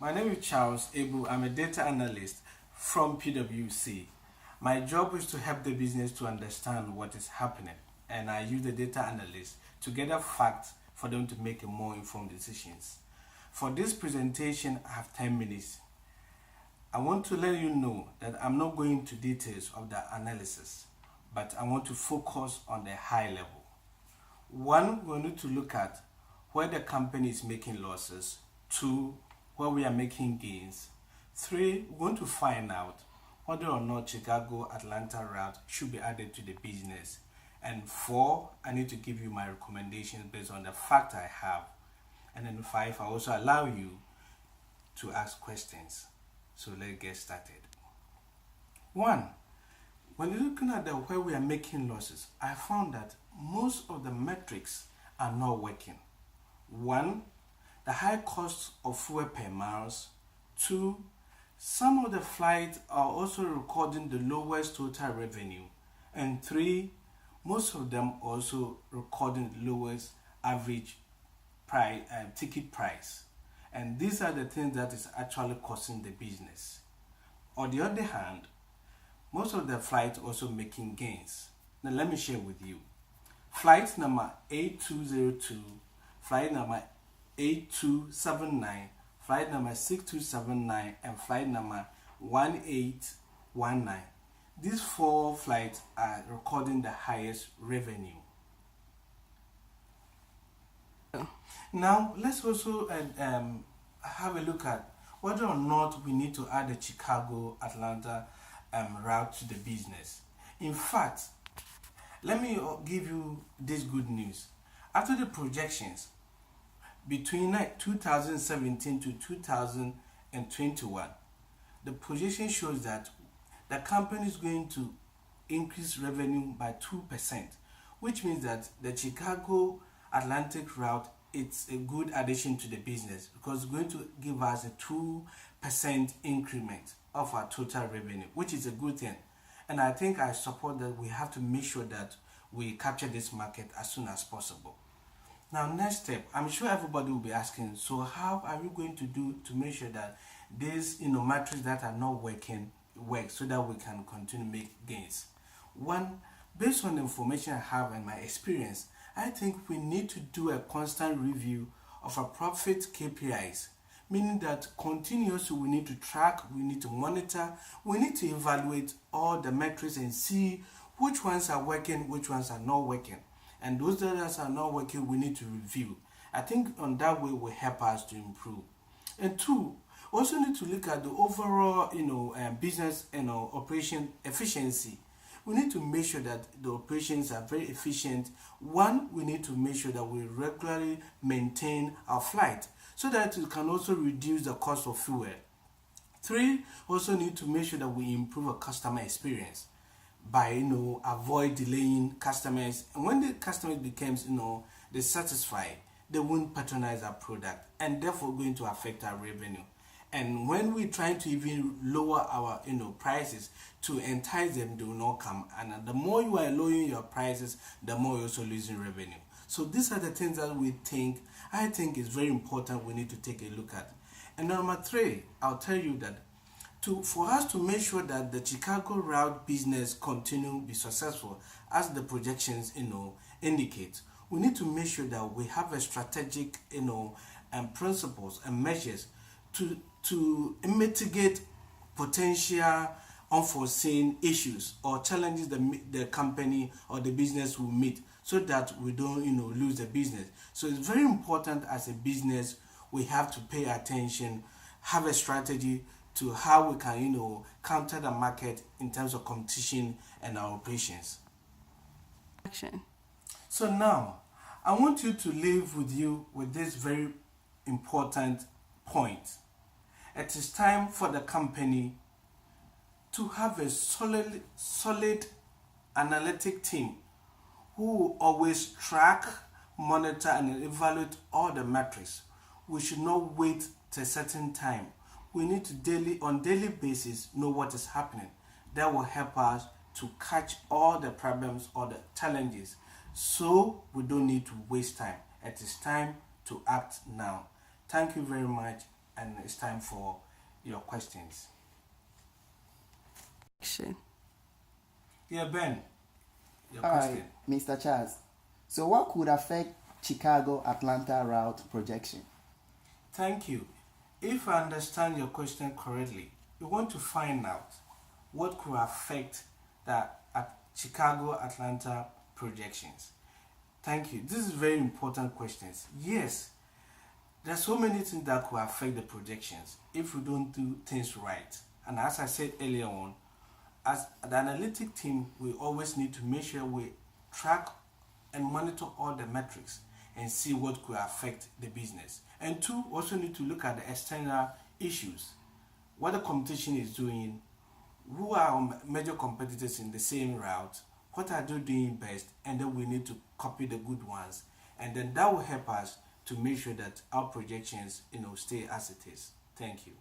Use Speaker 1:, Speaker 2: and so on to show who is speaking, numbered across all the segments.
Speaker 1: My name is Charles Ebu. I'm a data analyst from PwC. My job is to help the business to understand what is happening, and I use the data analyst to gather facts for them to make more informed decisions. For this presentation, I have 10 minutes. I want to let you know that I'm not going into details of the analysis, but I want to focus on the high level. One, we need to look at where the company is making losses. Two, where we are making gains. Three, we want to find out whether or not Chicago-Atlanta route should be added to the business. And four, I need to give you my recommendations based on the fact I have. And then five, I also allow you to ask questions. So let's get started. One, when you're looking at where we are making losses, I found that most of the metrics are not working. One, the high cost of fuel per miles. Two, some of the flights are also recording the lowest total revenue. And three, most of them also recording the lowest average price, ticket price. And these are the things that is actually costing the business. On the other hand, most of the flights also making gains. Now let me share with you. Flight number 8202, flight number 8279, flight number 6279, and flight number 1819. These four flights are recording the highest revenue. Now let's also have a look at whether or not we need to add a Chicago-Atlanta route to the business. In fact, let me give you this good news. After the projections, between 2017 to 2021, the projection shows that the company is going to increase revenue by 2%, which means that the Chicago Atlantic route, it's a good addition to the business because it's going to give us a 2% increment of our total revenue, which is a good thing. And I think I support that we have to make sure that we capture this market as soon as possible. Now, next step, I'm sure everybody will be asking, so how are we going to do to make sure that these metrics that are not working work so that we can continue to make gains? One, based on the information I have and my experience, I think we need to do a constant review of our profit KPIs, meaning that continuously we need to track, we need to monitor, we need to evaluate all the metrics and see which ones are working, which ones are not working. And those that are not working, we need to review. I think on that way will help us to improve. And two, also need to look at the overall, business operation efficiency. We need to make sure that the operations are very efficient. One, we need to make sure that we regularly maintain our flight so that it can also reduce the cost of fuel. Three, also need to make sure that we improve our customer experience by avoid delaying customers. And when the customer becomes dissatisfied, they won't patronize our product and therefore going to affect our revenue. And when we're trying to even lower our prices to entice them, they will not come. And the more you are lowering your prices, the more you're also losing revenue. So these are the things that I think is very important we need to take a look at. And number three, I'll tell you that for us to make sure that the Chicago route business continue to be successful, as the projections indicate, we need to make sure that we have a strategic and principles and measures to mitigate potential unforeseen issues or challenges the company or the business will meet, so that we don't lose the business. So it's very important as a business we have to pay attention, have a strategy to how we can counter the market in terms of competition and our operations.
Speaker 2: Action.
Speaker 1: So now I want you to leave with this very important point. It is time for the company to have a solid analytic team who will always track, monitor, and evaluate all the metrics. We should not wait till a certain time. We need to on daily basis know what is happening. That will help us to catch all the problems or the challenges, so we don't need to waste time. It is time to act now. Thank you very much. and it's time for your questions.
Speaker 2: Action.
Speaker 1: Yeah, Ben, your
Speaker 3: All
Speaker 1: question.
Speaker 3: right, Mr. Charles. So, what could affect Chicago Atlanta route projection?
Speaker 1: Thank you. If I understand your question correctly, you want to find out what could affect the Chicago Atlanta projections. Thank you. This is very important questions. Yes, there are so many things that could affect the projections if we don't do things right. And as I said earlier on, as the analytic team, we always need to make sure we track and monitor all the metrics and see what could affect the business. And two, also need to look at the external issues, what the competition is doing, who are our major competitors in the same route, what are they doing best, and then we need to copy the good ones, and then that will help us to make sure that our projections, stay as it is. Thank you.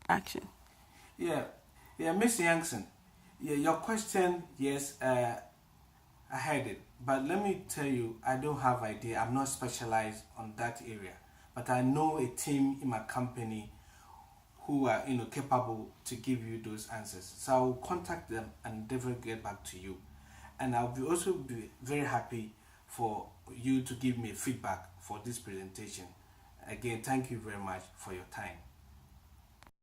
Speaker 2: Action.
Speaker 1: Yeah, Miss Youngson. Yeah, your question, yes, I heard it, but let me tell you, I don't have idea. I'm not specialized on that area, but I know a team in my company who are capable to give you those answers. So I will contact them and definitely get back to you. And I'll also be very happy for you to give me feedback for this presentation. Again, thank you very much for your time.